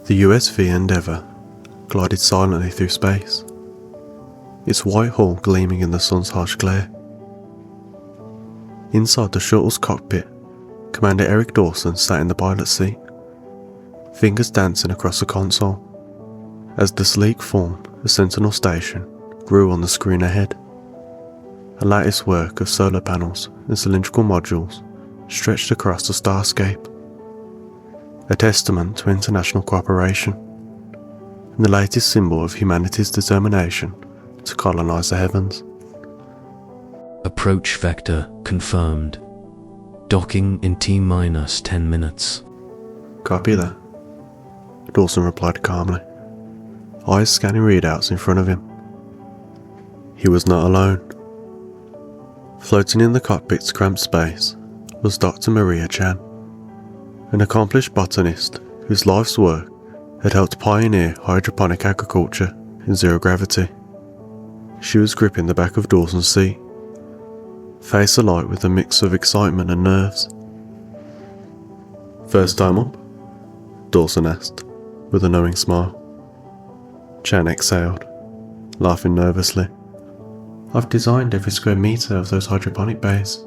The USV Endeavour glided silently through space, its white hull gleaming in the sun's harsh glare. Inside the shuttle's cockpit, Commander Eric Dawson sat in the pilot's seat, fingers dancing across the console, as the sleek form of Sentinel Station grew on the screen ahead. A lattice work of solar panels and cylindrical modules stretched across the starscape, a testament to international cooperation, and the latest symbol of humanity's determination to colonize the heavens. Approach vector confirmed. Docking in T-minus 10 minutes. Copy that, Dawson replied calmly, eyes scanning readouts in front of him. He was not alone. Floating in the cockpit's cramped space was Dr. Maria Chan, an accomplished botanist whose life's work had helped pioneer hydroponic agriculture in zero gravity. She was gripping the back of Dawson's seat, face alight with a mix of excitement and nerves. "First time up?" Dawson asked, with a knowing smile. Chan exhaled, laughing nervously. "I've designed every square metre of those hydroponic bays.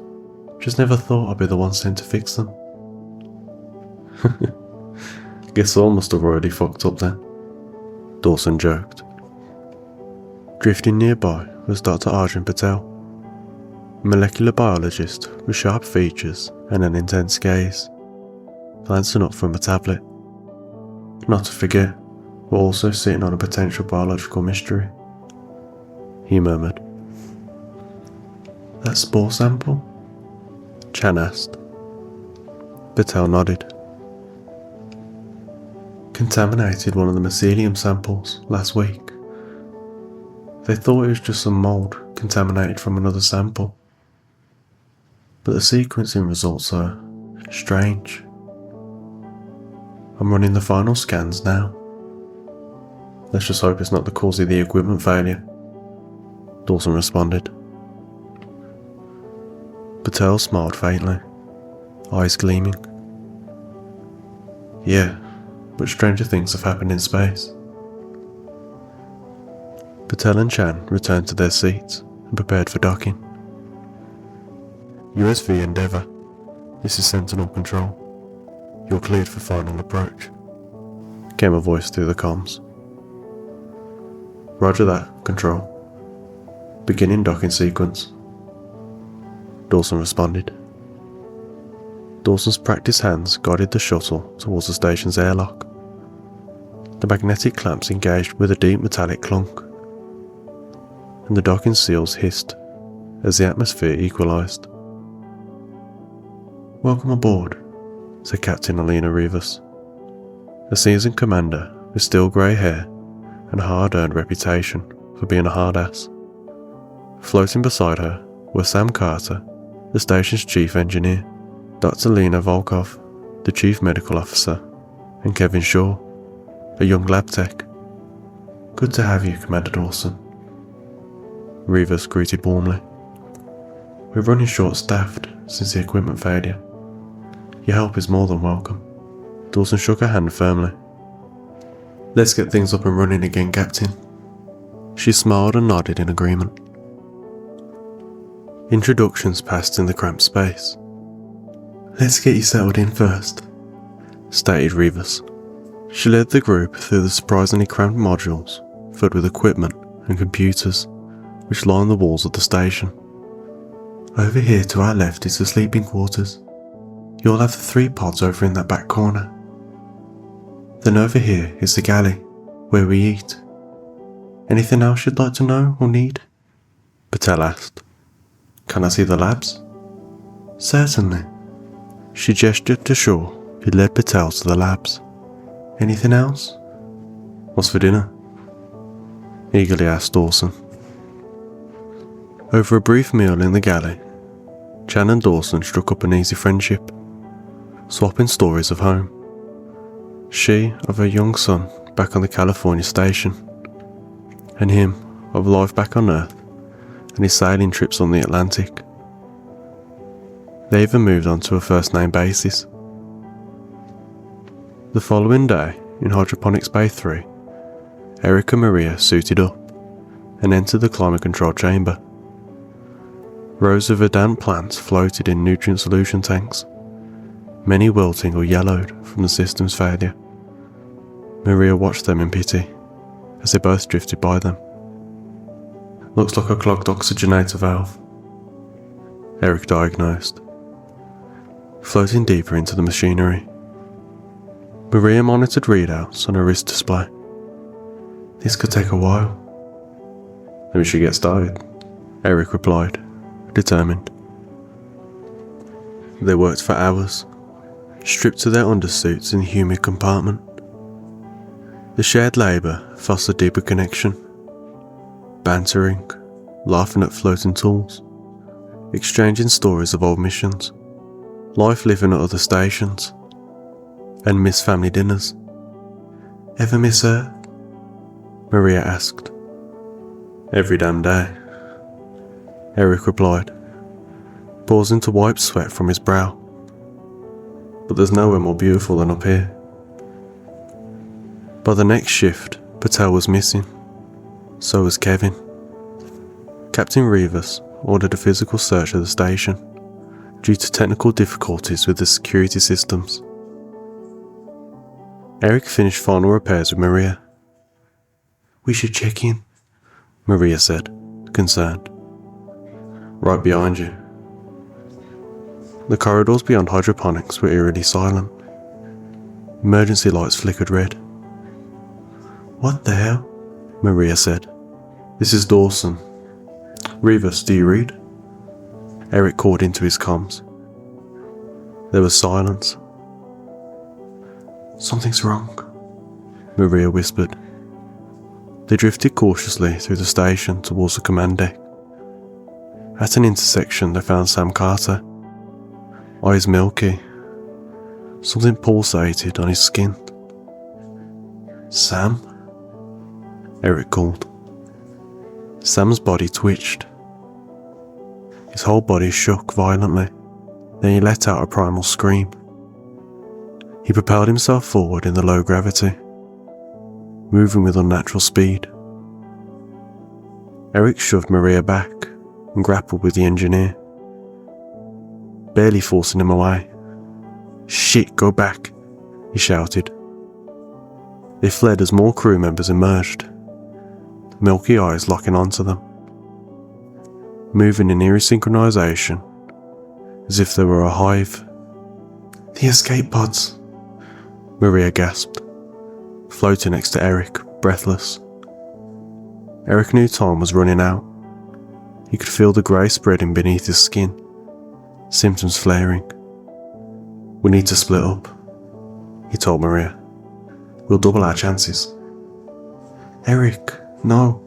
Just never thought I'd be the one sent to fix them." "Guess all must have already fucked up then," Dawson joked. Drifting nearby was Dr. Arjun Patel, a molecular biologist with sharp features and an intense gaze, glancing up from a tablet. Not to forget, we're also sitting on a potential biological mystery, he murmured. "That spore sample?" Chan asked. Patel nodded. "Contaminated one of the mycelium samples last week. They thought it was just some mould contaminated from another sample. But the sequencing results are strange. I'm running the final scans now. Let's just hope it's not the cause of the equipment failure," Dawson responded. Patel smiled faintly, eyes gleaming. "Yeah, but stranger things have happened in space." Patel and Chan returned to their seats and prepared for docking. "USV Endeavour, this is Sentinel Control. You're cleared for final approach," came a voice through the comms. "Roger that, Control. Beginning docking sequence," Dawson responded. Dawson's practiced hands guided the shuttle towards the station's airlock. The magnetic clamps engaged with a deep metallic clunk, and the docking seals hissed as the atmosphere equalized. "Welcome aboard," said Captain Alina Rivas, a seasoned commander with still grey hair and a hard-earned reputation for being a hard-ass. Floating beside her were Sam Carter, the station's chief engineer, Dr. Lena Volkov, the chief medical officer, and Kevin Shaw, a young lab tech. "Good to have you, Commander Dawson," Rivas greeted warmly. "We're running short-staffed since the equipment failure. Your help is more than welcome." Dawson shook her hand firmly. "Let's get things up and running again, Captain." She smiled and nodded in agreement. Introductions passed in the cramped space. "Let's get you settled in first," stated Rivas. She led the group through the surprisingly cramped modules filled with equipment and computers which lined the walls of the station. "Over here to our left is the sleeping quarters. You'll have the 3 pods over in that back corner. Then over here is the galley, where we eat. Anything else you'd like to know or need?" Patel asked. "Can I see the labs?" "Certainly." She gestured to Shaw, who led Patel to the labs. "Anything else?" "What's for dinner?" eagerly asked Dawson. Over a brief meal in the galley, Chan and Dawson struck up an easy friendship, swapping stories of home. She of her young son back on the California station, and him of life back on Earth and his sailing trips on the Atlantic. They even moved on to a first-name basis. The following day, in Hydroponics Bay 3, Eric and Maria suited up and entered the climate control chamber. Rows of verdant plants floated in nutrient solution tanks, many wilting or yellowed from the system's failure. Maria watched them in pity as they both drifted by them. "Looks like a clogged oxygenator valve," Eric diagnosed, floating deeper into the machinery. Maria monitored readouts on her wrist display. "This could take a while." "Then we should get started," Eric replied, determined. They worked for hours, stripped to their undersuits in the humid compartment. The shared labour fostered deeper connection, bantering, laughing at floating tools, exchanging stories of old missions, life living at other stations, and missed family dinners. "Ever miss her?" Maria asked. "Every damn day," Eric replied, pausing to wipe sweat from his brow. "But there's nowhere more beautiful than up here." By the next shift, Patel was missing. So was Kevin. Captain Rivas ordered a physical search of the station due to technical difficulties with the security systems. Eric finished final repairs with Maria. "We should check in," Maria said, concerned. "Right behind you." The corridors beyond hydroponics were eerily silent. Emergency lights flickered red. "What the hell?" Maria said. "This is Dawson. Rivas, do you read?" Eric called into his comms. There was silence. "Something's wrong," Maria whispered. They drifted cautiously through the station towards the command deck. At an intersection they found Sam Carter. Eyes milky. Something pulsated on his skin. "Sam?" Eric called. Sam's body twitched. His whole body shook violently, then he let out a primal scream. He propelled himself forward in the low gravity, moving with unnatural speed. Eric shoved Maria back and grappled with the engineer, barely forcing him away. "Shit, go back," he shouted. They fled as more crew members emerged, the milky eyes locking onto them, moving in eerie synchronization, as if they were a hive. "The escape pods," Maria gasped, floating next to Eric, breathless. Eric knew time was running out. He could feel the grey spreading beneath his skin, symptoms flaring. "We need to split up," he told Maria. "We'll double our chances." "Eric, no."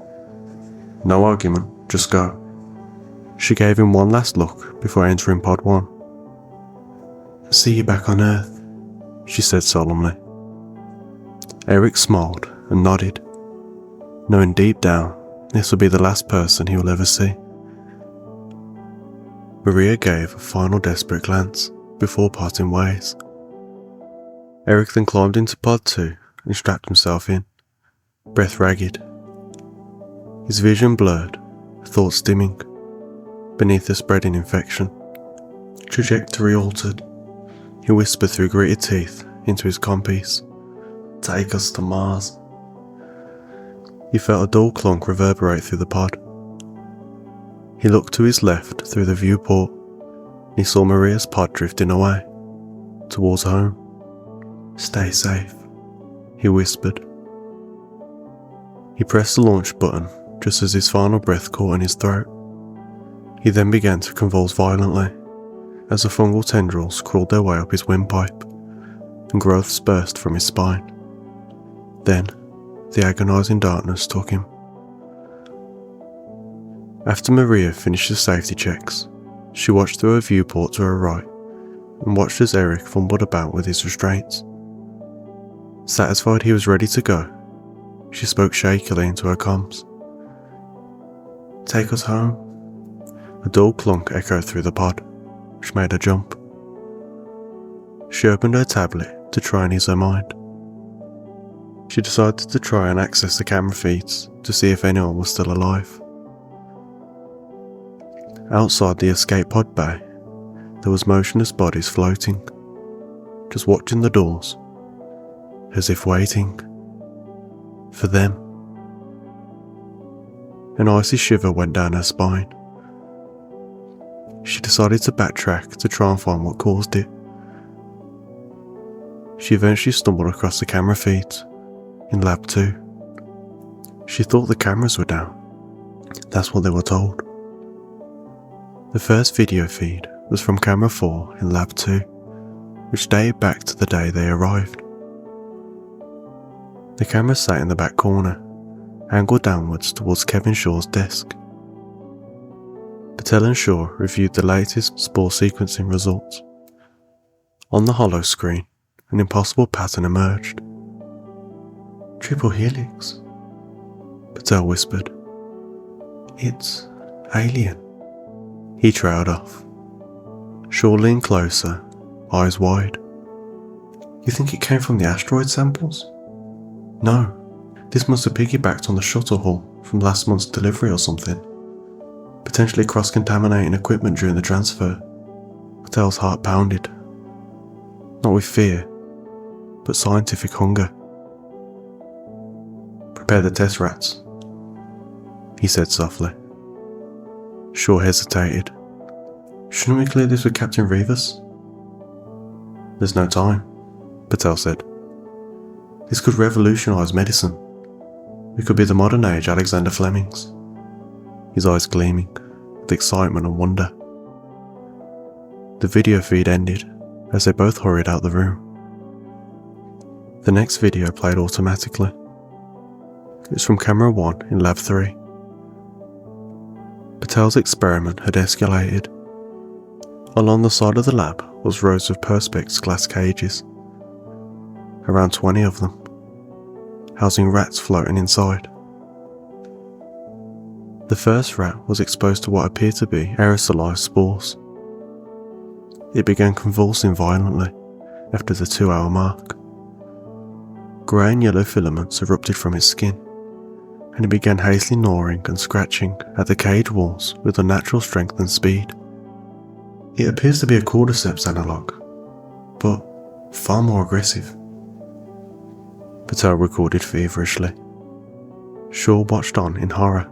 "No argument, just go." She gave him one last look before entering Pod 1. "See you back on Earth," she said solemnly. Eric smiled and nodded, knowing deep down this would be the last person he will ever see. Maria gave a final desperate glance before parting ways. Eric then climbed into Pod 2 and strapped himself in, breath ragged. His vision blurred, thoughts dimming, beneath the spreading infection. Trajectory altered, he whispered through gritted teeth into his compiece. "Take us to Mars." He felt a dull clunk reverberate through the pod. He looked to his left through the viewport. He saw Maria's pod drifting away, towards home. "Stay safe," he whispered. He pressed the launch button just as his final breath caught in his throat. He then began to convulse violently as the fungal tendrils crawled their way up his windpipe and growths burst from his spine. Then, the agonizing darkness took him. After Maria finished the safety checks, she watched through a viewport to her right and watched as Eric fumbled about with his restraints. Satisfied he was ready to go, she spoke shakily into her comms. "Take us home." A dull clunk echoed through the pod, which made her jump. She opened her tablet to try and ease her mind. She decided to try and access the camera feeds to see if anyone was still alive. Outside the escape pod bay, there was motionless bodies floating, just watching the doors, as if waiting for them. An icy shiver went down her spine. She decided to backtrack to try and find what caused it. She eventually stumbled across the camera feeds in Lab 2. She thought the cameras were down. That's what they were told. The first video feed was from camera 4 in Lab 2, which dated back to the day they arrived. The camera sat in the back corner, angled downwards towards Kevin Shaw's desk. Patel and Shaw reviewed the latest spore sequencing results. On the hollow screen, an impossible pattern emerged. "Triple helix," Patel whispered. "It's alien." He trailed off. Shaw leaned closer, eyes wide. "You think it came from the asteroid samples?" "No, this must have piggybacked on the shuttle hull from last month's delivery or something. Potentially cross-contaminating equipment during the transfer." Patel's heart pounded. Not with fear, but scientific hunger. "Prepare the test rats," he said softly. Shaw hesitated. "Shouldn't we clear this with Captain Rivas?" "There's no time," Patel said. "This could revolutionize medicine. We could be the modern age Alexander Flemings." His eyes gleaming with excitement and wonder. The video feed ended as they both hurried out the room. The next video played automatically. It was from camera 1 in Lab 3. Patel's experiment had escalated. Along the side of the lab was rows of perspex glass cages, around 20 of them, housing rats floating inside. The first rat was exposed to what appeared to be aerosolized spores. It began convulsing violently after the 2-hour mark. Grey and yellow filaments erupted from its skin, and it began hazily gnawing and scratching at the cage walls with unnatural strength and speed. It appears to be a cordyceps analogue, but far more aggressive, Patel recorded feverishly. Shaw watched on in horror.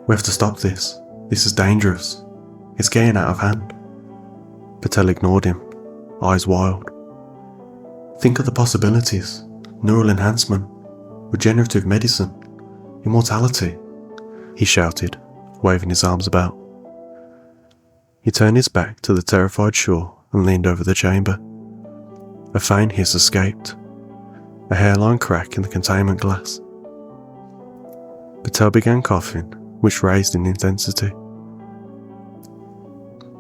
"We have to stop this. This is dangerous. It's getting out of hand." Patel ignored him, eyes wild. "Think of the possibilities. Neural enhancement, regenerative medicine, immortality," he shouted, waving his arms about. He turned his back to the terrified Shaw and leaned over the chamber. A faint hiss escaped, a hairline crack in the containment glass. Patel began coughing, which raised in intensity.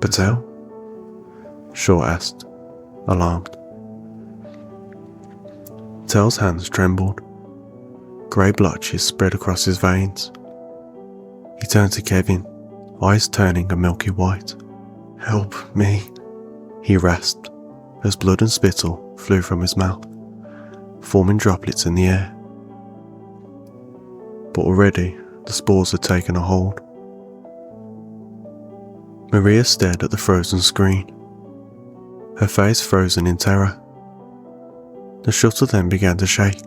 "Patel?" Shaw asked, alarmed. Patel's hands trembled. Grey blotches spread across his veins. He turned to Kevin, eyes turning a milky white. "Help me," he rasped, as blood and spittle flew from his mouth, forming droplets in the air. But already the spores had taken a hold. Maria stared at the frozen screen, her face frozen in terror. The shuttle then began to shake,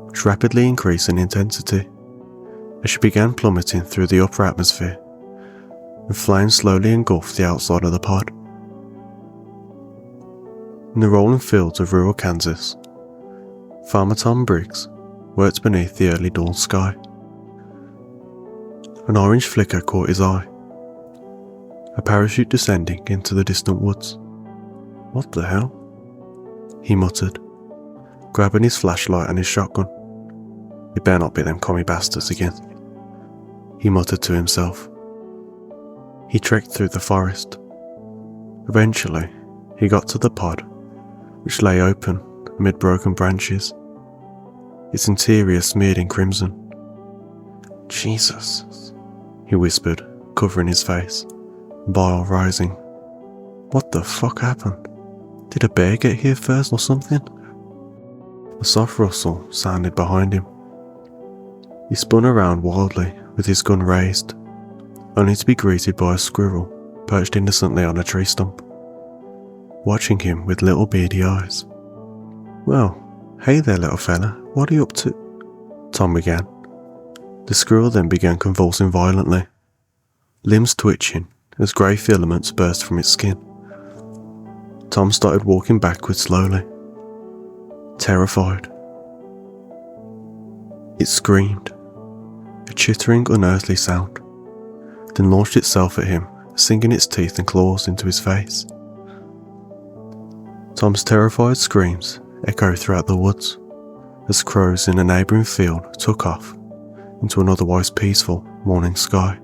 which rapidly increased in intensity as she began plummeting through the upper atmosphere, and flames slowly engulfed the outside of the pod. In the rolling fields of rural Kansas, Farmer Tom Briggs worked beneath the early dawn sky. An orange flicker caught his eye, a parachute descending into the distant woods. "What the hell?" he muttered, grabbing his flashlight and his shotgun. "It better not be them commie bastards again," he muttered to himself. He trekked through the forest. Eventually, he got to the pod, which lay open amid broken branches, its interior smeared in crimson. "Jesus," he whispered, covering his face, bile rising. "What the fuck happened? Did a bear get here first or something?" A soft rustle sounded behind him. He spun around wildly with his gun raised, only to be greeted by a squirrel perched innocently on a tree stump, watching him with little beady eyes. "Well, hey there, little fella, what are you up to?" Tom began. The squirrel then began convulsing violently, limbs twitching as grey filaments burst from its skin. Tom started walking backwards slowly, terrified. It screamed, a chittering, unearthly sound, then launched itself at him, sinking its teeth and claws into his face. Tom's terrified screams echoed throughout the woods as crows in a neighbouring field took off into an otherwise peaceful morning sky.